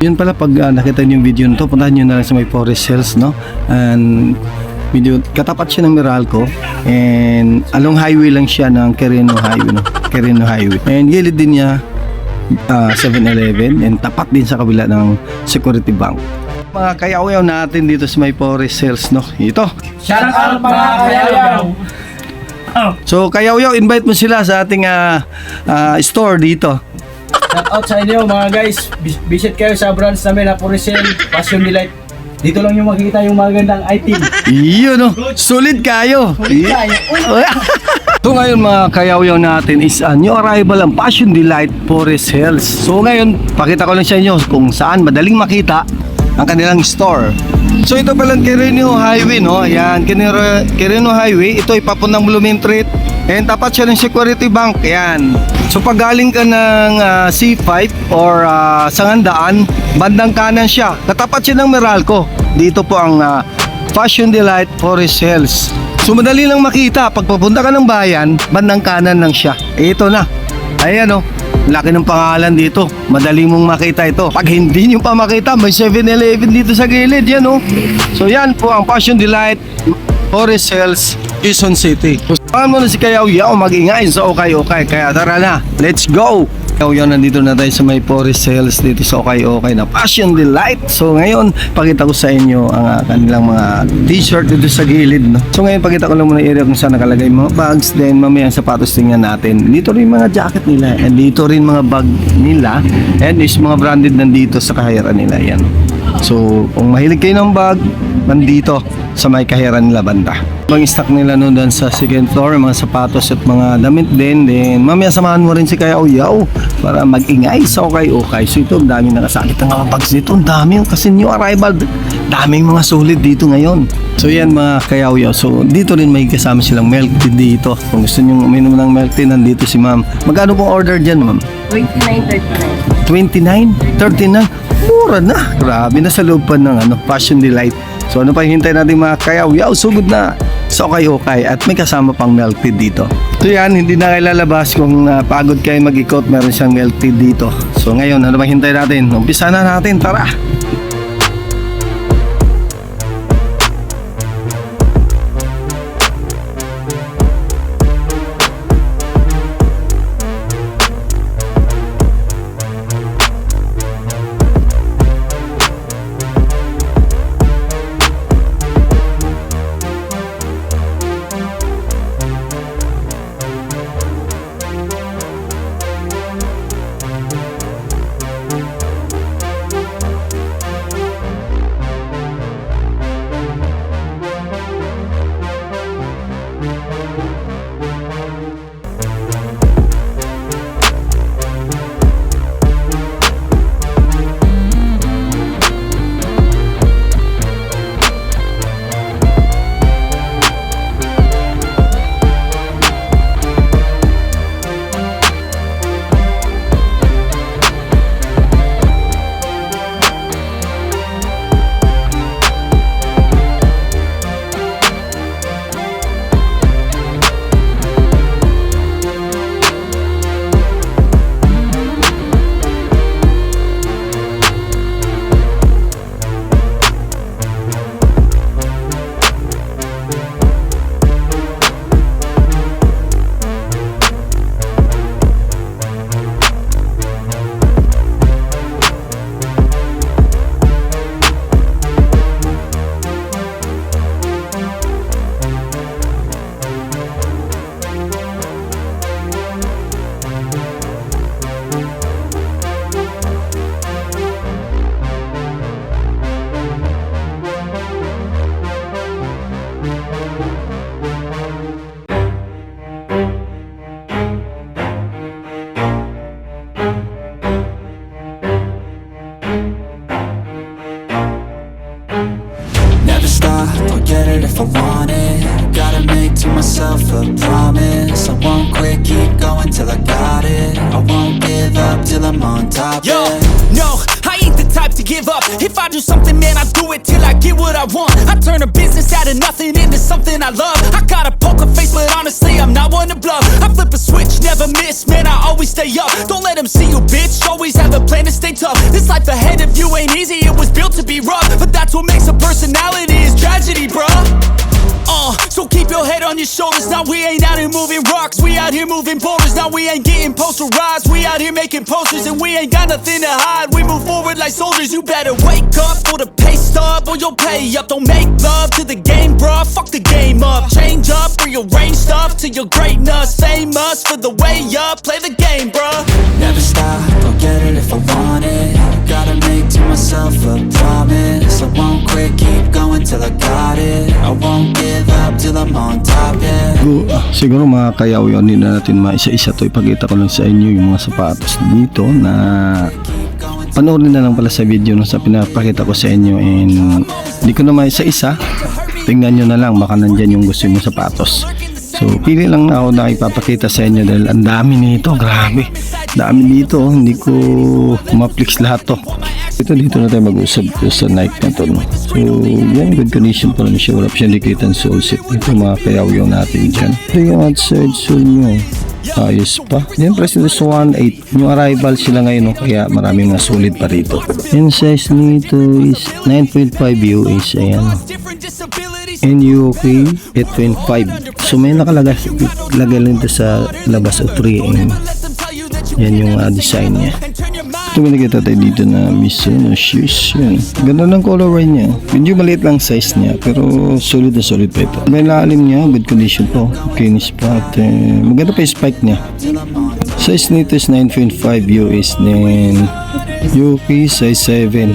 Yun pala, pag nakita niyo yung video nito, puntahan niyo na lang sa may Forest Hills, no? And video, katapat siya ng Meralco, and along highway lang siya ng Quirino Highway, no? Quirino Highway. And gilid din niya 7-Eleven, and tapat din sa kabila ng Security Bank. Mga kayaw-yaw natin dito sa may Forest Hills, no? Ito. Shout out mga kayaw-yaw! So kayaw-yaw, invite mo sila sa ating store dito. Shout out sa inyo mga guys. Visit kayo sa branch namin na Purisel, Passion Delight. Dito lang yung makikita yung magandang item. Iyon, no? Solid kayo. So ngayon mga kayaw-yaw natin is a new arrival ang Passion Delight Forest Hills. So ngayon, pakita ko lang sa inyo kung saan madaling makita ang kanilang store. So ito palang Quirino Highway, no? Ayan, Quirino Highway. Ito ay papuntang Blumentritt. And tapat siya ng Security Bank. Ayan. So pag galing ka ng C5 or Sangandaan, bandang kanan siya. Katapat siya ng Meralco. Dito po ang Passion Delight Forest Hills. So madali lang makita. Pag papunta ka ng bayan, bandang kanan lang siya. Ito na. Ayan, no? Laki ng pangalan dito. Madali mong makita ito. Pag hindi nyo pa makita, may 7-Eleven dito sa gilid. Yan, no? So yan po ang Passion Delight Forest Hills, Quezon City. Saan mo na si Kayaw-yaw mag-ingay sa Okay. Kaya tara na, let's go! Kayaw-yaw, nandito na tayo sa may Forest Hills dito sa Okay na Passion Delight. So ngayon, pakita ko sa inyo ang kanilang mga t-shirt dito sa gilid, no? So ngayon, pakita ko lang muna area kung saan nakalagay mga bags. Then mamaya ang sapatos tingnan natin. Dito rin mga jacket nila. And dito rin mga bag nila. And is mga branded nandito sa kahiran nila. Yan. So kung mahilig kayo ng bag, nandito sa may kahiran nila banda. Mga stock nila noon doon sa second floor, mga sapatos at mga damit din. Then mamaya samahan mo rin si Kayaw-yaw para mag-ingay sa Okay. So ito, ang daming nakasakit ng mga bags dito. Ang dami kasi new arrival. Daming mga solid dito ngayon. So yan mga Kayaw-yaw. So dito rin may kasama silang milk tea dito. Kung gusto nyo uminom ng milk tea, nandito si ma'am. Magkano pong order dyan, ma'am? 29.39. 29? 39? Mura na. Grabe na sa loob pa ng Passion Delight. So ano pa hintay natin mga Kayaw-yaw? Sugod na sa Okay at may kasama pang milk tea dito. So yan, hindi na kayo lalabas kung pagod kayo mag-ikot, meron siyang milk tea dito. So ngayon, ano pa hintay natin? Umpisa na natin, tara! I want it. Gotta make to myself a promise. I won't quit, keep going till I got it. I won't give up till I'm on top. Yo, no, I ain't the type to give up. If I do something, man, I do it till I get what I want. I turn a business out of nothing into something I love. I got a poker face, but honestly, I'm not one to bluff. I flip a switch, never never miss, man, I always stay up. Don't let them see you, bitch, always have a plan to stay tough. This life ahead of you ain't easy, it was built to be rough. But that's what makes a personality, is tragedy, bruh. So keep your head on your shoulders. Now we ain't out here moving rocks, we out here moving boulders. Now we ain't getting posterized, we out here making posters. And we ain't got nothing to hide, we move forward like soldiers. You better wake up for the pay stub, or you'll pay up. Don't make love to the game, bruh, fuck the game up. Change up, rearrange stuff to your greatness. Famous for the way up, play the game, bruh. Never stop, I'll get it if I want it. Gotta make to myself a promise. I won't quit, keep going till I got it. I won't give up till I'm on top, yeah. Siguro mga kayaw yun, hindi na natin maisa-isa to. Ipakita ko lang sa inyo yung mga sapatos dito na panoorin na lang pala sa video no, sa pinapakita ko sa inyo, and hindi ko na maisa-isa. Tingnan nyo na lang, baka nandyan yung gusto mong sapatos. So pili lang na ako na ipapakita sa inyo dahil ang dami nito, grabe dami dito, hindi ko ma-flex lahat to. Dito na tayo mag-usap sa Nike na to, no? So yan, good condition pa lang siya, wala pa siya dikitan sole set. Ito mga kayaw natin dyan. Ito yung outside sole nyo, ayos pa. Yan, price nito is 1.8. Yung arrival sila ngayon, no? Kaya maraming mga solid pa rito. Yung size nito is 9.5 US, ayan. NUK 8.5. So may nakalagay lang ito sa labas of 3M. Yan yung design niya. Ito may nakita tayo dito na Mizuno shoes. Yan. Ganda ng colorway niya. Medyo maliit lang size niya, pero solid na solid pa ito. May lalim niya, good condition po. Kinis pa. At maganda pa yung spike niya. Size nito is 9.5 US. Then UK size 7.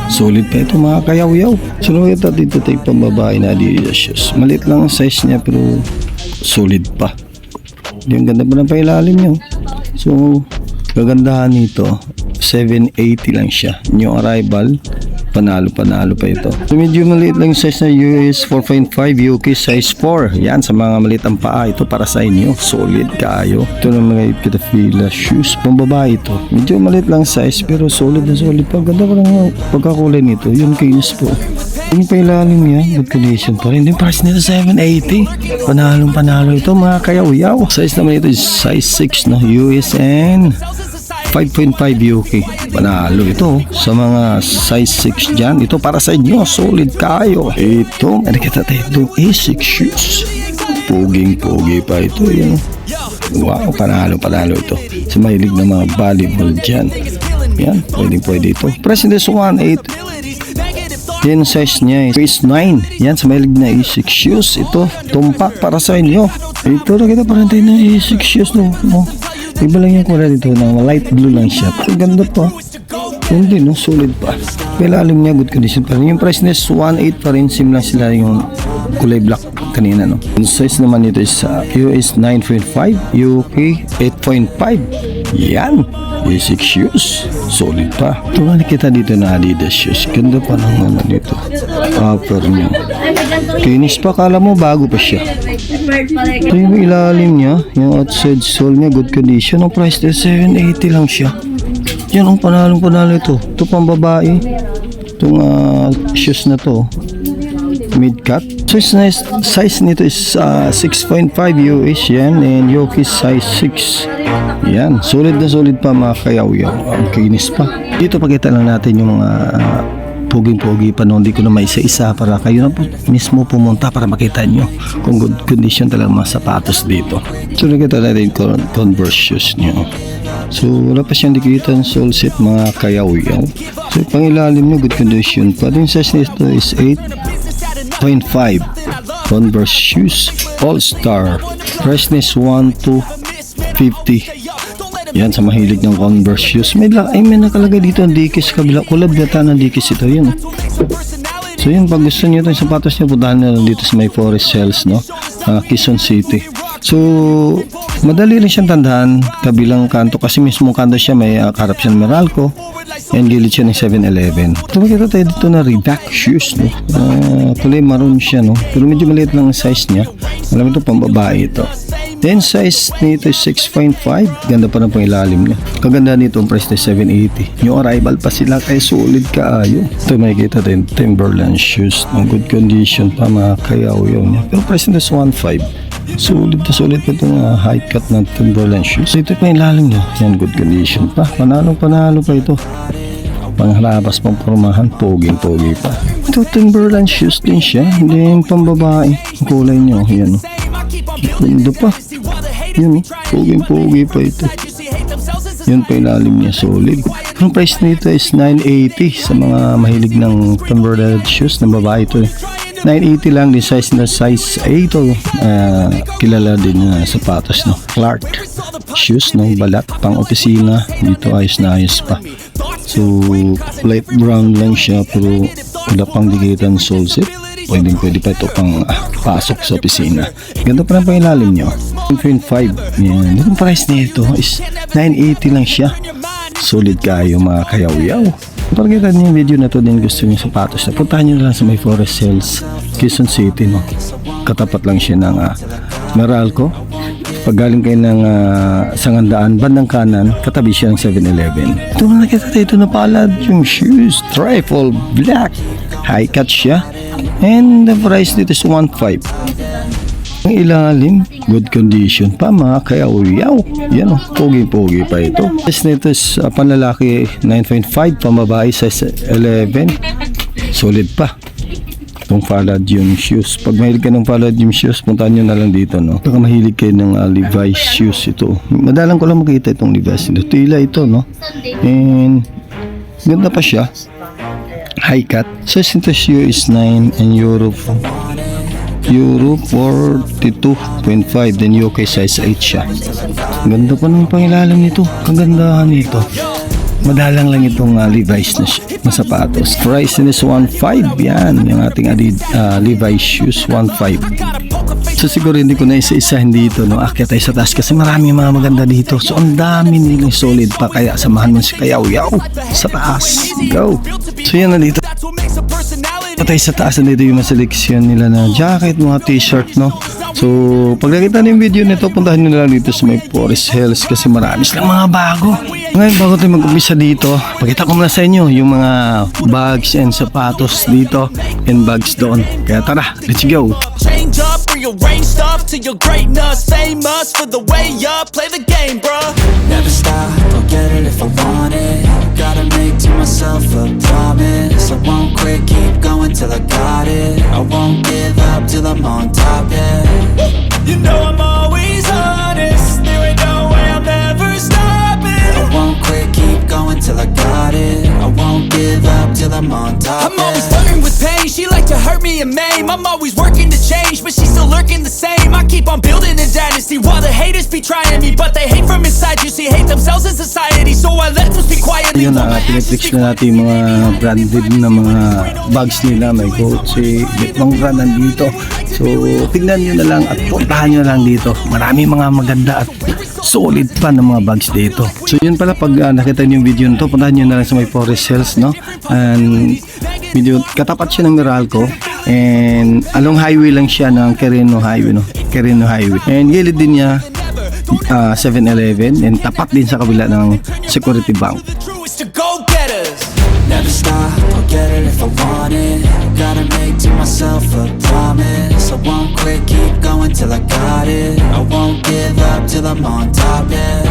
Solid pa ito mga kayaw-yaw. So nakita dito tayo pambabae na Adidas shoes. Maliit lang ang size niya pero solid pa. Yung ganda pa ng pailalim niya. So kagandahan nito, 780 lang siya. New arrival, panalo pa ito. So medyo maliit lang yung size na US 4.5, UK size 4. Yan, sa mga maliit ang paa, ito para sa inyo. Solid kayo. Ito na mga Pitafila shoes, pambabae ito. Medyo maliit lang size pero solid na solid pa. Ganda ko lang pagkakulay nito. Yung kinis po. Yung pailalim niya, good condition pa rin. Yung price nito 780. Panalo ito mga kayaw-yaw. Size naman ito is size 6 no, US and 5.5 UK. Panalo ito sa mga size 6 dyan. Ito para sa inyo, solid kayo. Ito, nakita tayo itong A6 shoes. Puging-pugi pa ito. Yan. Wow, panalo ito. Sa mahilig na mga volleyball dyan. Yan, pwede ito. Price nito is 1.8. Yan size niya is 9. Yan sa mahilig na A6 shoes. Ito, tumpak para sa inyo. Ito, nakita pa rin tayo ng A6 shoes no. Iba lang yung kulay dito na light blue lang siya. Pero ganda pa. Hindi no, solid pa. Pailalim niya, good condition pa rin. Yung price niya is 1.8 pa rin. Same lang sila yung kulay black kanina no. Yung size naman nito is US 9.5, UK 8.5. Yan, A6 shoes. Solid pa. Ito nga nakita dito na Adidas shoes. Ganda pa ng dito. Upper niya. Kinis pa, kala mo bago pa siya. Ito yung ilalim niya. Yung outside sole niya, good condition. Ang price niya 780 lang siya. Yan ang panalo ito. Ito pang babae. Itong shoes na to, mid-cut. So size nito is 6.5 US yan, and Yoki size 6. Yan, solid na solid pa mga kayaw-yaw. Ang kinis pa. Dito pakita lang natin yung mga puging-pugi pa noon. Hindi ko na maisa-isa para kayo na po mismo pumunta para makita nyo kung good condition talaga mga sapatos dito. So nakita natin yung Converse shoes nyo. So wala pa siyang dikitan sole set mga kayaw-yaw. So pangilalim nyo, good condition pa. Yung size nito is 8.5. Converse shoes All-Star. Freshness 1 to 50. Yan sa mahilig ng Converse shoes. May nakalagay dito ang Dickies kabila. Kulab yata ng Dickies ito yun. So yun, pag gusto nyo itong sapatos nyo, puntahan nyo dito sa may Forest Sales no, Quezon City. So madali rin siyang tandaan kabilang kanto kasi mismo kanto siya, may karap siya ng Meralco and gilid siya ng 7-Eleven. Ito makita tayo dito na Reebok shoes no. Kulay maroon siya no, pero medyo maliit lang ang size niya. Alam ito pang babae ito. Then size nito is 6.5. Ganda pa ng pangilalim niya. Kaganda nito ang price na 780. Yung arrival pa sila kaya solid kaayo. Ito makikita din Timberland shoes ng good condition pa mga kayaw-yaw niya. Pero price nito is 1.5. Sulit pa itong high cut ng Timberland shoes. So ito pa yung lalim niya. Yan, good condition pa. Panalo pa ito. Pangharabas pang pormahan, pogi pa. Ito Timberland shoes din siya, hindi yung pambabae. Ang kulay niyo, yan. Ganda pa. Yan, pogi pa ito. Yan pa ilalim niya, solid. Ang price nito is $980 sa mga mahilig ng Timberland shoes ng babae ito. $980 lang, din size na size 8 ito. Kilala din na sapatos, no? Clark shoes, no? Balat, pang opisina. Dito ayos na ayos pa. So, light brown lang siya pero wala pang digitan sole zip. Pwede pa ito pang pasok sa opisina. Ganda pa rin pa ilalim nyo. 1.5. Yan. Yung price nito is $980 lang siya. Solid kayo mga kayaw-yaw. Para kita niyo yung video na to din gusto niyo sapatos na puntahan nyo na lang sa may Forest Hills, Quezon City, no? Katapat lang siya ng Meralco. Pag galing kayo ng Sangandaan, bandang kanan, katabi siya ng 7-Eleven. Ito na nakita dito na palad yung shoes. Triple black. High cut siya. And the price dito is 1.5. Ang ilalim, good condition pa mga kayaw-yaw. Yan o, pogi pa ito. Price nito is panlalaki 9.5, pambabae size 11. Solid pa. Itong Palladium shoes. Pag mahilig ka ng Palladium shoes, puntahan nyo na lang dito, no? Baka mahilig kayo ng Levi's shoes ito. Madalang ko lang makita itong Levi's. Tila ito, no? And ganda pa siya. High cut. Size nito shoe is 9 and Euro 42.5. Then UK size 8 siya. Ganda pa ng pangilalim nito. Kagandahan nito. Madalang lang itong Levi's na sapatos. Price is 1.5. Yan, yung ating Levi's shoes, 1.5. So siguro hindi ko na isa-isahin dito, no? Akyat tayo sa taas kasi marami mga maganda dito. So ang dami nilang solid pa, kaya samahan mo si Kayaw-Yaw sa taas. Go! So yan na dito. Patay sa taas na dito yung mga seleksyon nila na jacket, mga t-shirt, no? So pag nakita na yung video nito, puntahan nyo na lang dito sa may Forest Hills kasi marami silang mga bago. Ngayon bago tayo mag-umpisa dito, pakita ko muna sa inyo yung mga bags and sapatos dito and bags doon. Kaya tara, let's go! Change up, rearrange stuff to your greatness. Famous for the way up, play the game, bruh. Never stop, I'll get it if I want it. Gotta make to myself a promise. I won't quit, keep going till I got it. I won't give up till I'm on top, yeah. You know I'm always honest. There ain't no way I'm ever stopping. I won't quit, keep going till I got it. I won't give up till I'm on top, I'm always yeah. flirting with pain. She like to hurt me and maim. I'm always working to change, but she's still lurking the same. I keep on building a dynasty while the haters be trying me, but they hate from inside. You see, hate themselves in society, so I let them speak quietly. Yun na, pinipix na natin yung mga branded na mga bags nila. May Gucci, ibang brand nandito. So, tingnan nyo na lang at puntahan nyo lang dito. Marami mga maganda at solid pa ng mga bags dito. So, yun pala, pag nakita nyo yung video nito, puntahan nyo na lang sa may Forest Hills, no? And video, katapat siya ng Meralco. And along highway lang siya ng Quirino Highway, no? Quirino Highway. And gilid din niya 7-Eleven and tapat din sa kabila ng Security Bank. To go getters. Never stop, I'll get it if I want it. Gotta make to myself a promise. I won't quit, keep going till I got it. I won't give up till I'm on top, yeah.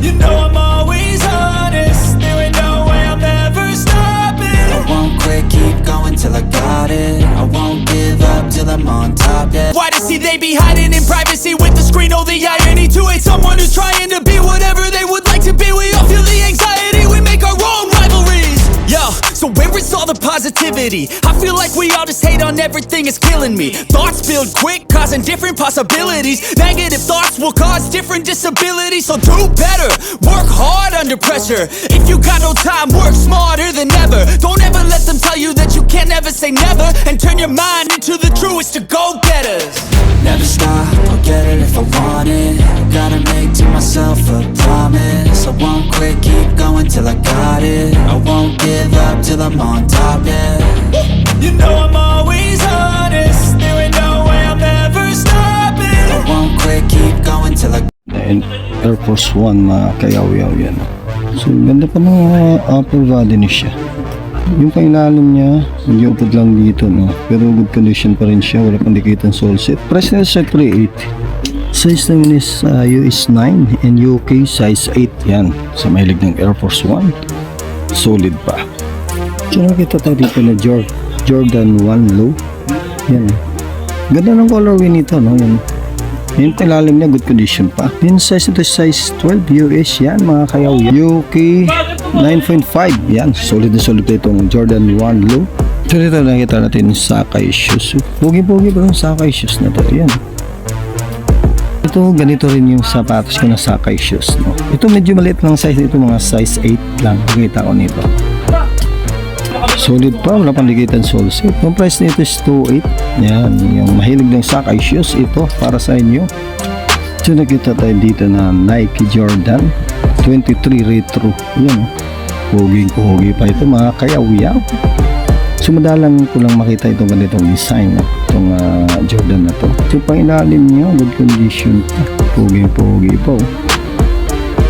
You know I'm always honest. There ain't no way I'm ever stopping. I won't quit, keep going till I got it. I won't give up till I'm on top, yeah. Why to see they be hiding in privacy with the screen? Oh, the irony to hate someone who's trying to be whatever they would like to be. We all feel the anxiety, we make our own rivalries. Yo, so where is all the positivity? I feel like we all just hate on everything, it's killing me. Thoughts build quick, causing different possibilities. Negative thoughts will cause different disabilities. So do better, work hard under pressure. If you got no time, work smarter than ever. Don't ever let them tell you that you can't ever say never. And turn your mind into the truest to go-getters. Never stop, I'll get it if I want it. Gotta make to myself a promise. I won't quit, keep going till I got it. I won't give up till I'm on top, yeah. You know I'm always honest. There ain't no way I'm ever stopping. I won't quit, keep going till I And Air Force One, mga kayaw-yaw yan. So, ganda pa ng upper body niya siya. Yung pailalim niya, hindi upod lang dito, no? Pero good condition pa rin siya, wala pang dikitan sole set. Price nito sa 3.8. Size naman is US 9 and UK size 8. Yan, sa mahilig ng Air Force 1. Solid pa. So nakita tayo dito na Jordan 1 low. Yan. Ganda ng colorway nito, no? Yan. Yung pailalim niya, good condition pa. Yung size ito, size 12 US. Yan, mga kayaw. UK 9.5. Yan, solid na solid itong Jordan 1 low. So dito nakita natin yung Sacai shoes. Pogi-pogi pa yung Sacai shoes na to. Yan. Ito, ganito rin yung sapatos ko na Sacai shoes, no? Ito medyo maliit lang size nito, mga size 8 lang. Nakita ko nito. Solid pa, wala pang dikitan sole set. Yung price nito is 2.8. Yan, yung mahilig ng Sacai shoes, ito para sa inyo. So nakita tayo dito na Nike Jordan 23 Retro. Yan, pogi pa ito, mga kayaw-yaw. So madalang ko lang makita itong ganitong design, itong Jordan na to. So pang ilalim niya, good condition pa. Pogi pa.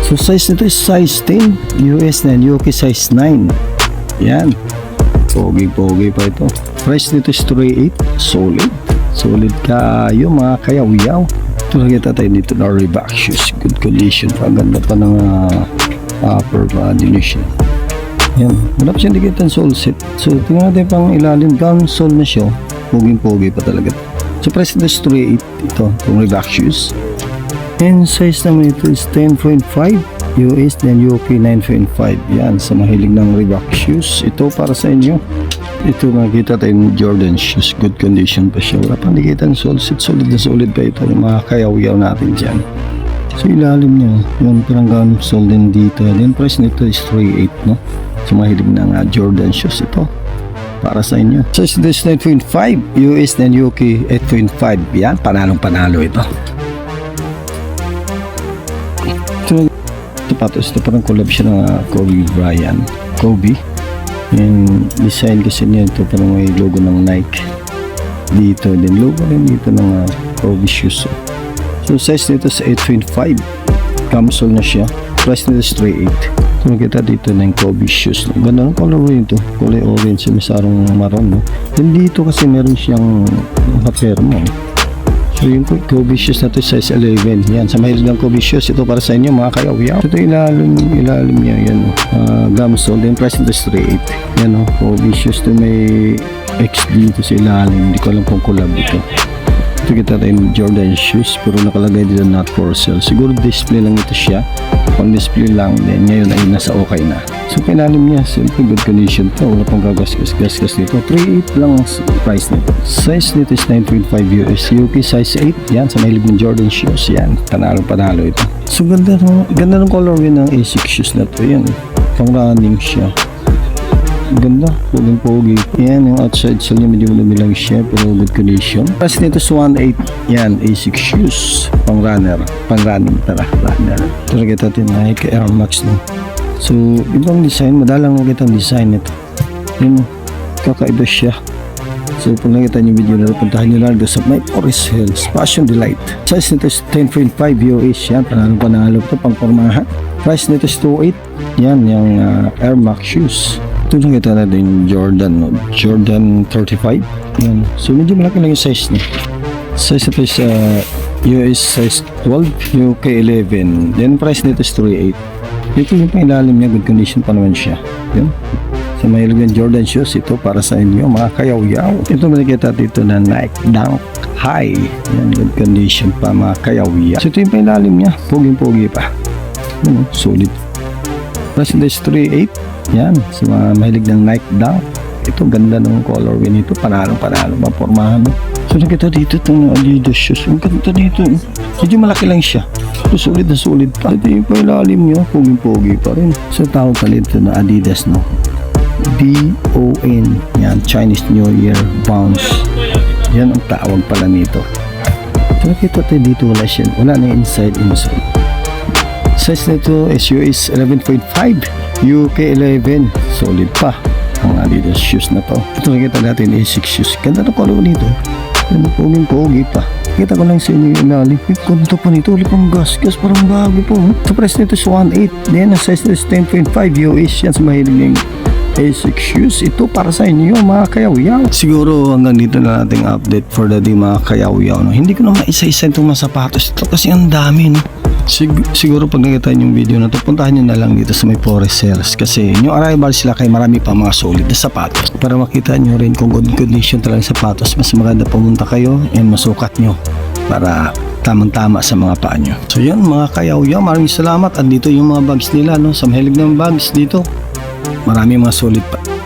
So size nito is size 10 US na, UK size 9. Yan, pogi pa ito. Price nito is 3.8. Solid kayo, mga kayaw-yaw. Ito nakita tayo dito na Reebok shoes, good condition pa. Ganda pa ng upper body siya. Yan, wala pa siyang dikitan sole set. So tingnan natin pang ilalim, down sole na siya. Pogi pa talaga. So price nito is 3.8. Ito, itong Reebok shoes. And size naman ito is 10.5 US then UK 9.5. Yan, sa mahilig ng Reebok shoes, ito para sa inyo. Ito makikita tayo ng Jordan shoes, good condition pa siya, wala pang dikitan sole set. Solid na solid pa ito, yung mga kayaw-yaw natin dyan. So ilalim niya, yun, parang gano'n sole din dito. Then price nito is 3.8, no? So mahilig ng Jordan shoes, ito para sa inyo. Size nito is 9.5 US then UK 8.5. Yan, panalo ito. Sapatos, ito parang collab siya ng Kobe Bryant. Kobe. And design kasi niya ito parang may logo ng Nike dito. Then logo rin dito ng Kobe shoes. So size nito is 8.5. Camisole na siya. Price nito is 3.8. So nakita dito na yung Kobe shoes. Ganda ng colorway ito. Kulay orange, may sarong maroon. No? Then dito kasi meron siyang nakapermo. So yung Kobe shoes na ito size 11. Yan, sa mahilig ng Kobe shoes, ito para sa inyo, mga kayaw-yaw. Ito ilalim niya, yan, Gamsol. Then price nito is 3.8. Yan, Kobe shoes to may XD dito sa ilalim. Hindi ko alam kung collab ito. Ito kita tayo Jordan shoes, pero nakalagay dito not for sale. Siguro display lang ito siya. Pang display lang, then ngayon ay nasa okay na. So pinalim niya, simple good condition to. Wala pang gagasgas dito. 3.8 lang ang price nito. Size nito is 9.5 US. UK size 8. Yan, sa mahilig ng Jordan shoes. Yan, panalo ito. So ganda ng colorway ng ASIC shoes na to. Yan, pang running siya. Ganda, pogi. Yan, yung outside sole niya medyo malumi lang siya, pero good condition. Price nito is 1.8. Yan, ASIC shoes. Pang running, runner. Ito natin Nike Air Max no. So, ibang design, madalang nakita ang design nito. Yun, kakaiba siya. So, pag nakita niyo video na, puntahan niyo lang doon sa My Forest Hills Fashion Delight. Size nito is 10.5 US. Yan, panalo ito, pang formahan. Price nito is 2.8. Yan, yung Air Max shoes. Ito nakita natin Jordan, no? Jordan 35. Yan. So, medyo malaki lang yung size niya. Size nito is US size 12, UK 11. Then, price nito is 3.8. Ito yung pang-ilalim niya, good condition pa naman siya. Yun. Sa mahilig ng Jordan shoes, ito para sa inyo, mga kayaw-yaw. Ito makikita dito na Nike Dunk High. Yan, good condition pa, mga kayaw-yaw. So ito yung pang-ilalim niya, pogi pa. Yun, solid. Plus this 3.8. Yan, sa mga mahilig ng Nike Dunk. Ito, ganda ng colorway nito, panalo, mapormahan. So nakita dito itong Adidas shoes. Ang ganda dito. Medyo malaki lang siya. So, solid pa. Ito yung pailalim niya, pogi pa rin. So tawag pala ito na Adidas, no? BON. Yan, Chinese New Year Bounce. Yan ang tawag pala nito. So nakita tayo dito, wala na inside. Size nito is US 11.5, UK 11. Solid pa ang Adidas shoes na to. Ito nakita natin ASIC shoes. Ganda ng color nito. Ganda, pogi pa. Kita ko lang sa inyo yung ilalim. Ganda pa nito. Ulit pang gas. Parang bago po. So price nito is 1.8. Then ang size nito is 10.5 US. Yan sa mahilig ng basic shoes. Ito para sa inyo mga kayaw-yaw. Siguro hanggang dito na nating update for the day mga kayaw-yaw. No? Hindi ko na maisa-isa itong mga sapatos ito kasi ang dami. No? Siguro pag nakita nyo yung video na ito, puntahan nyo na lang dito sa may Forest Hills kasi new arrival sila kay marami pa mga solid na sapatos. Para makita nyo rin kung good condition talaga yung sapatos, mas maganda pumunta kayo and masukat nyo para tamang-tama sa mga paa nyo. So yun mga kayaw-yaw, maraming salamat. Andito yung mga bags nila, no? Sa mahilig ng bags dito, marami mga solid pa.